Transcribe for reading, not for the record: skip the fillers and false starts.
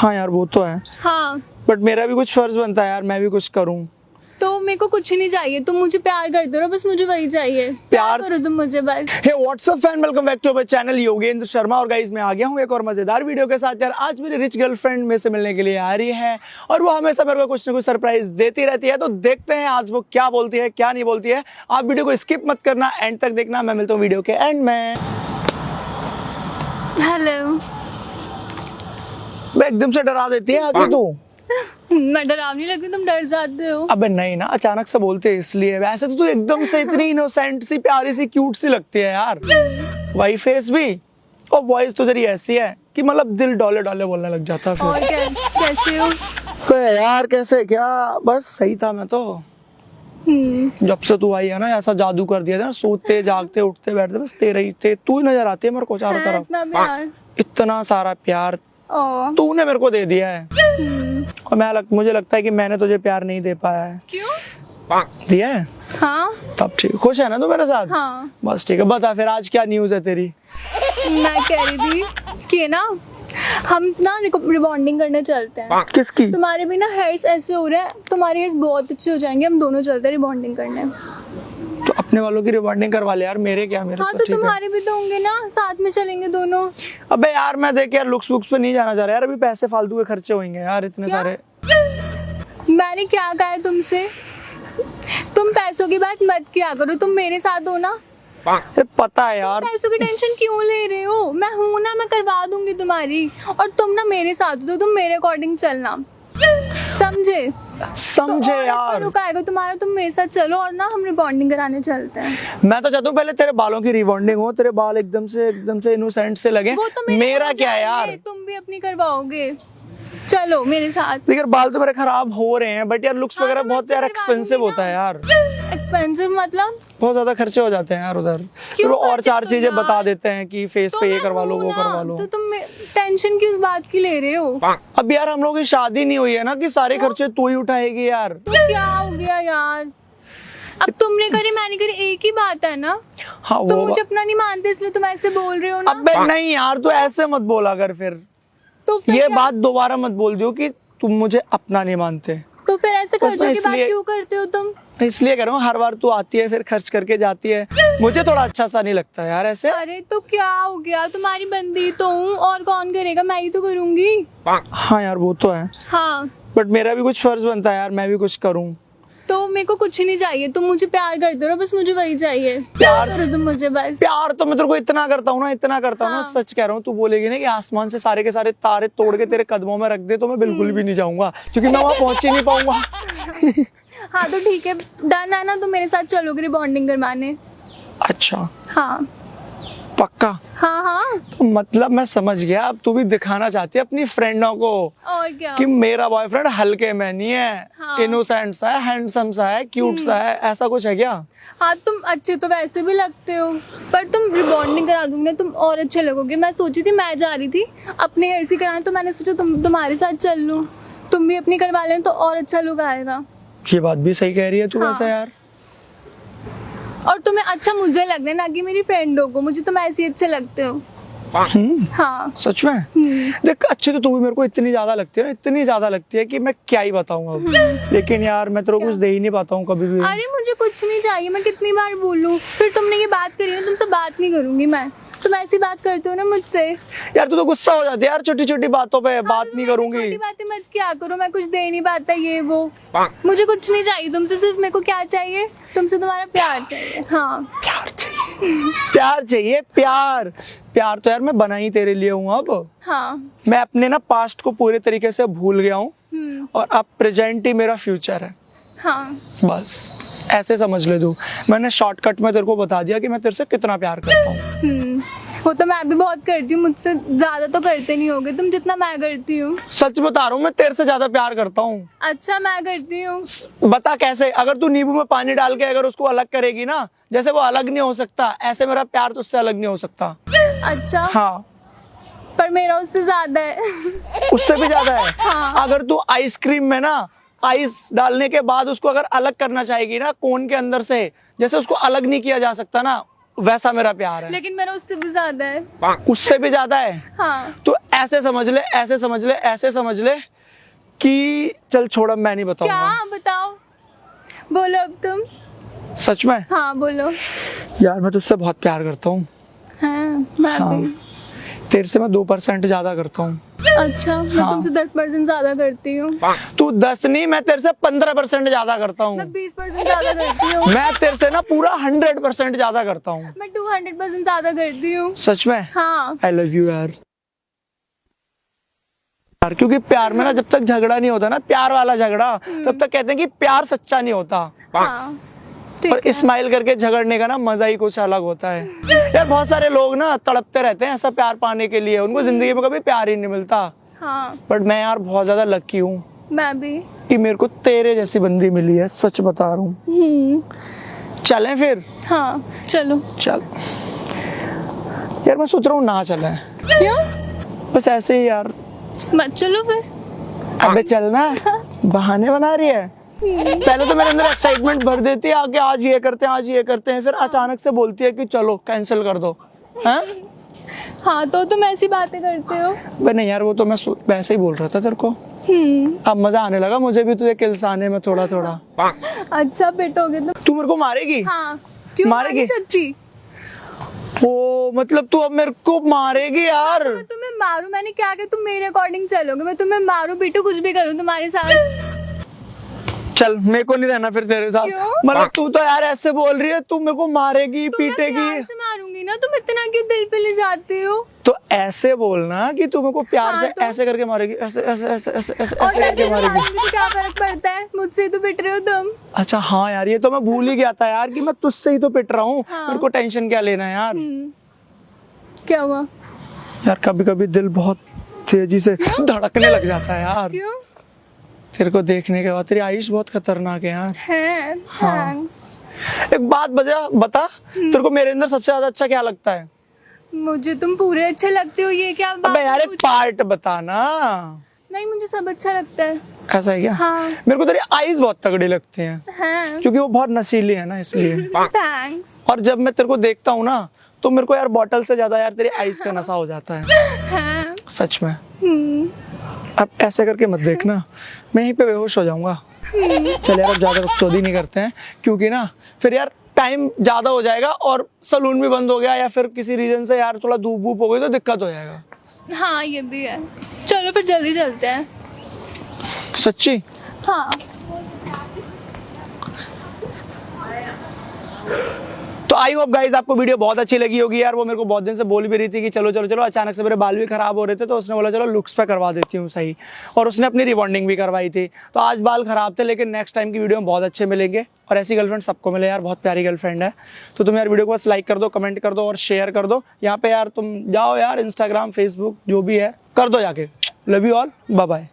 हाँ यार वो तो है, हाँ बट मेरा भी कुछ फर्ज बनता है यार, मैं भी कुछ करूँ। तो मेरे को कुछ नहीं चाहिए, तुम मुझे प्यार करते हो, बस मुझे वही चाहिए, प्यार करो तुम मुझे बस। Hey WhatsApp fan, welcome back to my channel Yogendra Sharma. और गाइस मैं आ गया हूँ एक और मजेदार वीडियो के साथ। यार आज मेरी रिच गर्लफ्रेंड मेरे से मिलने के लिए आ रही है और वो हमेशा मेरे को कुछ ना कुछ सरप्राइज देती रहती है। तो देखते हैं आज वो क्या बोलती है क्या नहीं बोलती है। आप वीडियो को स्किप मत करना, एंड तक देखना। मैं मिलता हूँ वीडियो के एंड में। हेलो। मैं एकदम से डरा देती है आगे तू। मैं डरावनी लगती, तुम डर जाते हो। अबे नहीं ना, अचानक से बोलते हैं इसलिए। वैसे तो तू एकदम से इतनी इनोसेंट सी, प्यारी सी, क्यूट सी लगती है यार। वही फेस भी और वॉइस तो तेरी ऐसी है कि मतलब दिल डोले डोले बोलने लग जाता है और फिर। कैसे हो? तो यार कैसे क्या, बस सही था मैं तो। जब से तू आई है ना, ऐसा जादू कर दिया था ना, सोते जागते उठते बैठते बस तेरे ही थे, तू ही नजर आती है मेरे को चारों तरफ। इतना प्यार, इतना सारा प्यार ओ। तूने मेरे को दे दिया है। और मुझे लगता है कि मैंने तुझे प्यार नहीं दे पाया है। क्यों? दिया है? हाँ तब ठीक, खुश है ना तू मेरे साथ? हाँ। बस ठीक है, बता फिर आज क्या न्यूज़ है तेरी? मैं कह रही थी कि ना हम ना रिबॉन्डिंग करने चलते हैं। किसकी? तुम्हारे भी ना हेयर्स ऐसे हो रहे हैं, तुम्हारे हेयर्स बहुत अच्छे हो जाएंगे, हम दोनों चलते हैं रिबॉन्डिंग करने। तो अपने वालों की रिबॉन्डिंग करवा ले यार, मेरे क्या, मेरे हाँ तो तो ठीक है। तुम्हारे भी तो होंगे ना, साथ में चलेंगे दोनों। अबे यार मैं देख यार लुक्स वुक्स पे नहीं जाना चाह रहा यार, अभी पैसे फालतू के खर्चे होंगे यार इतने क्या? सारे। मैंने क्या कहा है तुमसे? तुम पैसों की बात मत किया करो, तुम मेरे साथ हो ना। पता है यार। पैसों की टेंशन क्यों ले रहे हो? मैं हूं ना, मैं करवा दूंगी तुम्हारी। और तुम ना मेरे साथ हो तो तुम मेरे अकॉर्डिंग चलना, समझे? समझे तो यार। अच्छा रुका आएगा तुम्हारा, तुम मेरे साथ चलो और ना हम रिबॉन्डिंग कराने चलते हैं। मैं तो चाहता हूँ पहले तेरे बालों की रिबॉन्डिंग हो, तेरे बाल एकदम से इनोसेंट से लगे। वो तो मेरा क्या है यार, तुम भी अपनी करवाओगे, चलो मेरे साथ। देखिए बाल तो मेरे खराब हो रहे हैं, बट यार लुक्स हाँ, वगैरह तो बहुत मैं यार करवा एक्सपेंसिव दूंगी होता है यार। एक्सपेंसिव मतलब? बहुत ज्यादा खर्चे हो जाते हैं यार उधर। फिर क्यों वो और खर्चे चार तो चीजें यार? बता देते हैं कि फेस तो पे ये मैं करवा लो हूं वो ना, करवा लो। तो तुम टेंशन किस बात की ले रहे हो? अब यार हम लोगों की शादी नहीं हुई है ना कि सारे खर्चे तू ही उठाएगी यार। तो क्या हो गया यार? अब तुमने करी मैंने करी, एक ही बात है ना। हाँ तुम वो मुझे अपना नहीं मानते इसलिए तुम ऐसे बोल रहे हो ना। अबे नहीं यार, तू ऐसे मत बोला कर फिर। तो फिर ये क्या? बात दोबारा मत बोल दियो कि तुम मुझे अपना नहीं मानते। तो फिर ऐसे बस खर्चों मैं की बात इसलिए- क्यों करते हो तुम? मैं इसलिए कह रहा हूँ, हर बार तू आती है फिर खर्च करके जाती है, मुझे थोड़ा अच्छा सा नहीं लगता यार ऐसे। अरे तो क्या हो गया, तुम्हारी बंदी तो हूँ, और कौन करेगा, मैं ही तो करूंगी। हाँ यार वो तो है, हाँ बट मेरा भी कुछ फर्ज बनता है यार, मैं भी कुछ करूँ। तो मेरे को कुछ नहीं चाहिए, तुम मुझे प्यार करते हो, बस मुझे वही चाहिए, प्यार- प्यार करो तुम मुझे बस। प्यार तो मैं तेरे को इतना करता हूँ ना, इतना करता हूँ ना, हाँ। सच कह रहा हूँ। तू बोलेगी ना कि आसमान से सारे के सारे तारे तोड़ के तेरे कदमों में रख दे, तो मैं बिल्कुल भी नहीं जाऊंगा, क्योंकि मैं वहां पहुंच ही नहीं पाऊंगा। हाँ तो ठीक है, डन है ना, तुम मेरे साथ चलोगे रिबॉन्डिंग करवाने? अच्छा हाँ पक्का? हाँ हाँ। तो मतलब मैं समझ गया, अब तू भी दिखाना चाहती है अपनी फ्रेंडों को और क्या? कि मेरा बॉयफ्रेंड हल्के में नहीं है, हाँ। इनोसेंट सा है, हैंडसम सा है, क्यूट सा है, ऐसा कुछ है क्या? हाँ तुम अच्छे तो वैसे भी लगते हो, पर तुम रिबॉन्डिंग करा दूंगी ना, तुम और अच्छे लगोगे। मैं सोची थी, मैं जा रही थी अपने हेयर से कराने, तो मैंने सोचा तुम्हारे साथ चल लूं, तुम भी अपनी करवा लेना तो और अच्छा लुक आएगा। ये बात भी सही कह रही है तू। हाँ। वैसे यार और तुम्हें अच्छा मुझे लगना है, ना कि मेरी फ्रेंडों को, मुझे तुम ऐसे ही अच्छे लगते हो। हाँ सच में? देख अच्छी तो तू भी मेरे को इतनी ज्यादा लगती है ना, इतनी ज्यादा लगती है कि मैं क्या ही बताऊं अब। लेकिन यार मैं तेरे को कुछ दे ही नहीं पाता हूँ कभी भी। अरे मुझे कुछ नहीं चाहिए, मैं कितनी बार बोलूं, फिर तुमने ये बात करी ना, तुमसे बात नहीं करूंगी मैं। तुम ऐसी बात करते हो ना मुझसे। यार तू तो गुस्सा हो जाती है यार छोटी छोटी बातों पे, बात नहीं करूंगी। छोटी बातें मत क्या करो, मैं कुछ दे नहीं पाता ये वो। मुझे कुछ नहीं चाहिए तुमसे, सिर्फ मेरे को क्या चाहिए, तुमसे तुम्हारा प्यार चाहिए। हाँ प्यार चाहिए, प्यार चाहिए, प्यार। प्यार तो यार मैं बना ही तेरे लिए हूँ अब। हाँ। मैं अपने ना पास्ट को पूरे तरीके से भूल गया हूँ और अब प्रेजेंट ही मेरा फ्यूचर है। हाँ बस ऐसे समझ ले तू। मैंने शॉर्टकट में तेरे को बता दिया कि मैं तेरे से कितना प्यार करता हूँ। वो तो मैं भी बहुत करती हूँ, मुझसे ज्यादा तो करते नहीं होगे तुम जितना मैं करती हूँ। सच बता रहा हूँ, मैं तेरे से ज्यादा प्यार करता हूँ। अच्छा मैं करती हूँ? बता कैसे? अगर तू नींबू में पानी डाल के अगर उसको अलग करेगी ना, जैसे वो अलग नहीं हो सकता, ऐसे मेरा प्यार तुझसे अलग नहीं हो सकता। अच्छा हाँ पर मेरा उससे ज्यादा है। उससे भी ज्यादा है। हाँ। अगर तू आइसक्रीम में ना आइस डालने के बाद उसको अगर अलग करना चाहेगी ना कोन के अंदर से, जैसे उसको अलग नहीं किया जा सकता ना, वैसा मेरा प्यार है। लेकिन मेरा उससे भी ज्यादा है। उससे भी ज्यादा है। हाँ। तो ऐसे समझ ले, ऐसे समझ ले, ऐसे समझ ले कि चल छोड़, अब मैं नहीं बताऊंगा। क्या बताओ, बोलो अब तुम। सच में? हाँ बोलो। यार मैं तुझसे बहुत प्यार करता हूँ। हाँ मैं हाँ। भी। तेरे से मैं 2% ज्यादा करता हूँ। अच्छा, मैं हाँ। तुमसे 10% ज्यादा करती हूँ। तू 10 नहीं, मैं तेरे से 15% ज्यादा करता हूँ। मैं 20% ज्यादा करती हूँ। मैं तेरे से ना पूरा 100% ज्यादा करता हूँ। मैं 200% ज्यादा करती हूँ। सच में? हाँ। आई लव यू यार। यार क्योंकि प्यार में ना जब तक झगड़ा नहीं होता ना, प्यार वाला झगड़ा, तब तक कहते हैं कि प्यार सच्चा नहीं होता। हाँ पर ठीक है। स्माइल करके झगड़ने का ना मजा ही कुछ अलग होता है। यार बहुत सारे लोग ना तड़पते रहते हैं ऐसा प्यार पाने के लिए, उनको जिंदगी में कभी प्यार ही नहीं मिलता। हाँ बट मैं यार बहुत ज्यादा लकी हूँ मैं भी। कि मेरे को तेरे जैसी बंदी मिली है, सच बता रहा हूँ। चलें फिर? हाँ चलो। चल यार, मैं सोच रहा हूँ ना चलें, क्यों? बस ऐसे ही यार। मत चलो फिर। अबे चलना, बहाने बना रही है। पहले तो मेरे अंदर एक्साइटमेंट भर देती है आके, आज ये करते हैं, आज ये करते हैं, फिर अचानक से बोलती है कि चलो कैंसिल कर दो। हाँ हाँ तो तुम ऐसी बातें करते हो। बे नहीं यार, वो तो मैं वैसे ही बोल रहा था तेरे को। अब मजा आने लगा मुझे भी तुझे किलसाने में थोड़ा थोड़ा। अच्छा पिटोगे तुम। तू मेरे को मारेगी? हाँ क्यों मारेगी? मारेगी? सच्ची। ओ मतलब तू अब मेरे को मारेगी यार? मैं तुम्हें मारूं? मैंने क्या किया? तुम मेरे अकॉर्डिंग चलोगे? मैं तुम्हें मारूं पीटू कुछ भी करूं तुम्हारे साथ? चल मेरे को नहीं रहना फिर तेरे साथ। क्यों? मतलब तू तो यार ऐसे बोल रही है, तू मेरे को मारेगी तो मैं प्यार पीटेगी। से मारूंगी ना, तुम इतना क्यों दिल पे ले जाते हो? तो ऐसे बोलना कि तू मेरे को प्यार हाँ, से तो? ऐसे करके मारेगी, ऐसे ऐसे ऐसे ऐसे ऐसे और ऐसे करके मारेगी। मारूंगी तो क्या फर्क पड़ता है? मुझसे ही तो पिट रहे हो तुम। अच्छा हाँ यार, ये तो मैं भूल ही गया था यार कि मैं तुझसे ही तो पिट रहा हूँ। हाँ। मेरे को टेंशन क्या लेना है यार। क्या हुआ? यार कभी कभी दिल बहुत तेजी से धड़कने लग जाता है यार क्यों? तेरे को देखने के बाद। तेरी आयुष बहुत खतरनाक है यार। है हाँ। थैंक्स। एक बात बता, तेरे को मेरे अंदर सबसे ज्यादा अच्छा क्या लगता है? मुझे तुम पूरे अच्छे लगते हो, ये क्या बात अबे यार एक पूछ- पार्ट बता ना। नहीं मुझे सब अच्छा लगता है। ऐसा है क्या? हाँ। मेरे को तेरी आईज बहुत तगड़ी लगती हैं हैं क्योंकि वो बहुत नशीली है ना, इसलिए। थैंक्स। और जब मैं तेरे को देखता हूँ ना, तो मेरे को यार बॉटल से ज्यादा यार तेरी आईज का नशा हो जाता है। हैं सच में। अब ऐसे करके मत देखना, मैं यहीं पे बेहोश हो जाऊंगा। चल यार अब ज्यादा बकचोदी नहीं करते हैं, क्योंकि ना फिर यार टाइम ज्यादा हो जाएगा और सलून भी बंद हो गया या फिर किसी रीजन से यार थोड़ा धूप वूप हो गई तो दिक्कत हो जाएगा। हाँ ये भी है। चलो फिर जल्दी चलते हैं। सच्ची? हाँ। तो आई होप गाइज आपको वीडियो बहुत अच्छी लगी होगी यार। वो मेरे को बहुत दिन से बोल भी रही थी कि चलो चलो चलो, अचानक से मेरे बाल भी खराब हो रहे थे तो उसने बोला चलो लुक्स पे करवा देती हूँ सही, और उसने अपनी रिबॉन्डिंग भी करवाई थी। तो आज बाल खराब थे, लेकिन नेक्स्ट टाइम की वीडियो में बहुत अच्छे मिलेंगे। और ऐसी गर्लफ्रेंड सबको मिले यार, बहुत प्यारी गर्लफ्रेंड है। तो तुम यार वीडियो को बस लाइक कर दो, कमेंट कर दो और शेयर कर दो। यहाँ पे यार तुम जाओ यार, इंस्टाग्राम फेसबुक जो भी है कर दो जाके। Love you all, bye bye.